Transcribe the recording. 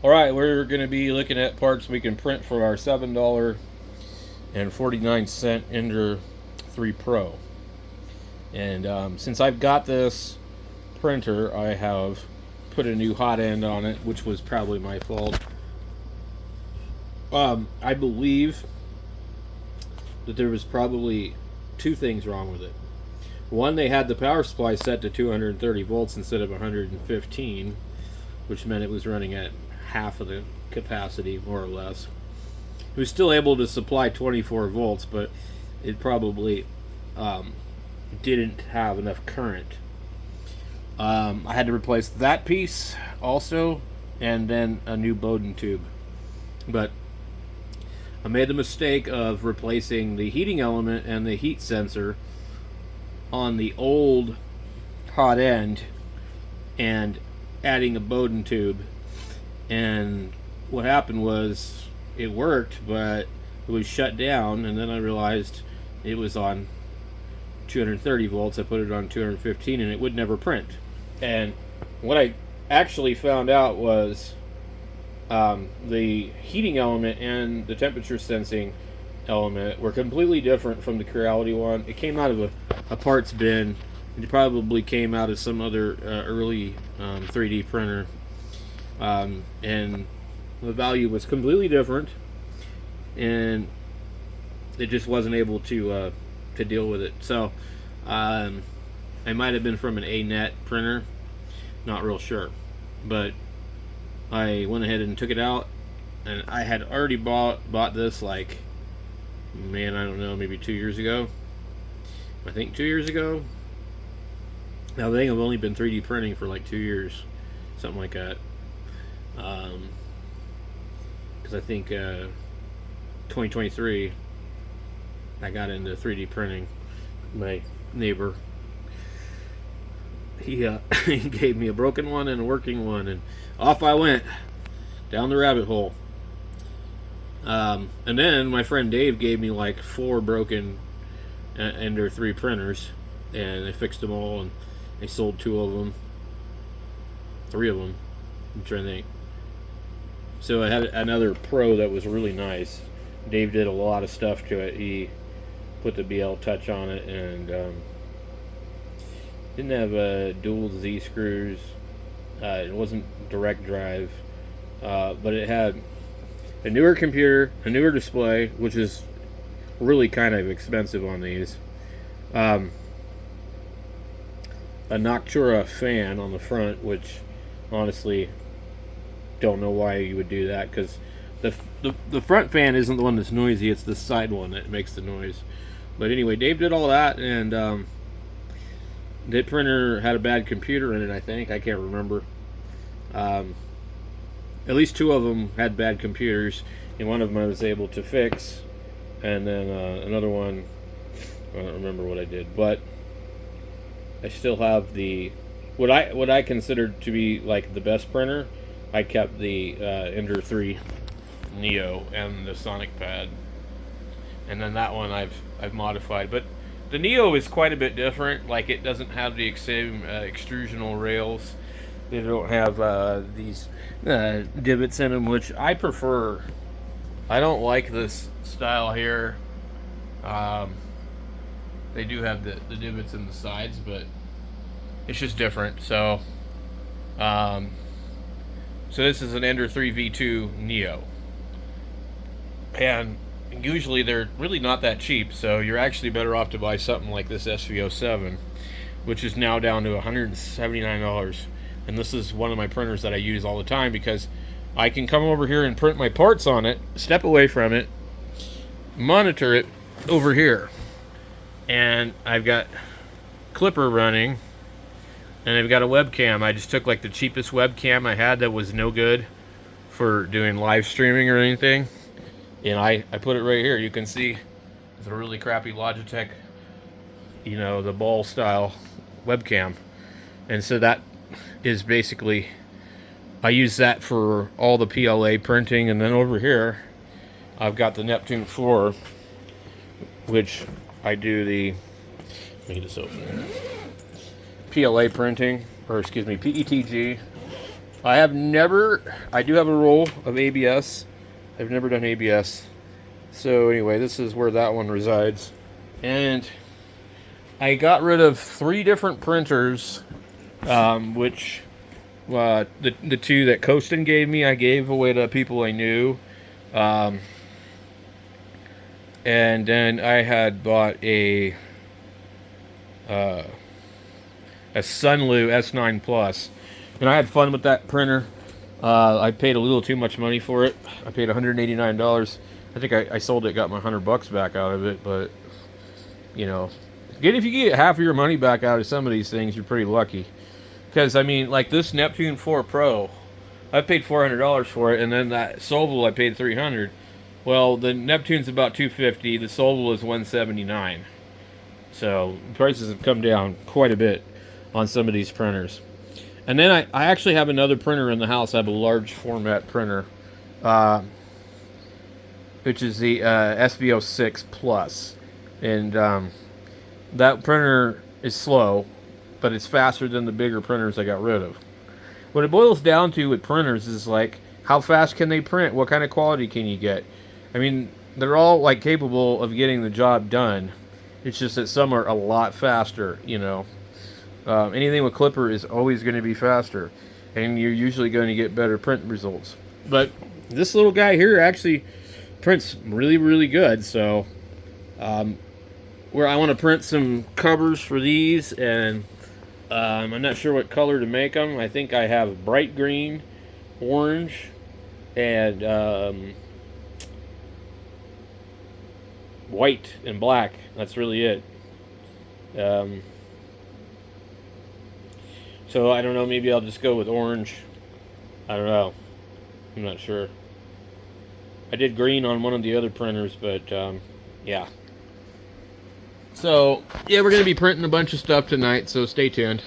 Alright, we're going to be looking at parts we can print for our $7.49 Ender 3 Pro. And since I've got this printer, I have put a new hot end on it, which was probably my fault. I believe that there was probably two things wrong with it. One, they had the power supply set to 230 volts instead of 115, which meant it was running at half of the capacity, more or less. It was still able to supply 24 volts, but it probably didn't have enough current. I had to replace that piece also, and then a new Bowden tube. But I made the mistake of replacing the heating element and the heat sensor on the old hot end and adding a Bowden tube. And what happened was it worked, but it was shut down, and then I realized it was on 230 volts. I put it on 215 and it would never print. And what I actually found out was the heating element and the temperature sensing element were completely different from the Creality one. It came out of a parts bin. It probably came out of some other early 3D printer. And the value was completely different, and it just wasn't able to deal with it. So I might have been from an A-net printer, not real sure, but I went ahead and took it out, and I had already bought this, like, man, I don't know, maybe 2 years ago. I think 2 years ago. Now, I think I've only been 3D printing for like 2 years, something like that. Because I think 2023 I got into 3D printing. My neighbor, he he gave me a broken one and a working one, and off I went down the rabbit hole. And then my friend Dave gave me like 4 broken Ender 3 printers, and I fixed them all, and I sold 2 of them, 3 of them. I'm trying to think. So I had another Pro that was really nice. Dave did a lot of stuff to it. He put the BL Touch on it, and didn't have dual Z screws. It wasn't direct drive, but it had a newer computer, a newer display, which is really kind of expensive on these. A Noctura fan on the front, which honestly don't know why you would do that, because the front fan isn't the one that's noisy, it's the side one that makes the noise. But anyway, Dave did all that, and that printer had a bad computer in it, I think. I can't remember. At least 2 of them had bad computers, and one of them I was able to fix, and then another one, I don't remember what I did, but I still have the what I considered to be like the best printer. I kept the Ender 3 Neo and the Sonic Pad, and then that one I've modified. But the Neo is quite a bit different. Like, it doesn't have the same extrusional rails. They don't have these divots in them, which I prefer. I don't like this style here. They do have the divots in the sides, but it's just different. So so this is an Ender 3 V2 Neo, and usually they're really not that cheap, so you're actually better off to buy something like this SV07, which is now down to $179. And this is one of my printers that I use all the time, because I can come over here and print my parts on it, step away from it, monitor it over here, and I've got Clipper running, and I've got a webcam. I just took like the cheapest webcam I had that was no good for doing live streaming or anything, and I put it right here. You can see it's a really crappy Logitech, you know, the ball style webcam. And so that is basically, I use that for all the PLA printing. And then over here I've got the Neptune 4, which I do the, let me get this open, PLA printing, or excuse me, PETG. I do have a roll of ABS. I've never done ABS. So anyway, this is where that one resides. And I got rid of 3 different printers, which the 2 that Coaston gave me, I gave away to people I knew. And then I had bought a Sunlu S9 Plus, and I had fun with that printer. I paid a little too much money for it. I paid $189. I think I sold it, got my $100 back out of it, but you know, if you get half of your money back out of some of these things, you're pretty lucky. Because I mean, like this Neptune 4 Pro, I paid $400 for it, and then that Solval I paid $300. Well, the Neptune's about $250. The Solval is $179. So prices have come down quite a bit on some of these printers. And then I actually have another printer in the house. I have a large format printer, which is the SVO6 Plus. And that printer is slow, but it's faster than the bigger printers I got rid of. What it boils down to with printers is like, how fast can they print? What kind of quality can you get? I mean, they're all like capable of getting the job done. It's just that some are a lot faster, you know. Anything with clipper is always going to be faster, and you're usually going to get better print results. But this little guy here actually prints really, really good. So, where I want to print some covers for these, and I'm not sure what color to make them. I think I have bright green, orange, and white and black. That's really it. So I don't know, maybe I'll just go with orange. I don't know. I'm not sure. I did green on one of the other printers, but yeah. So, yeah, we're going to be printing a bunch of stuff tonight, so stay tuned.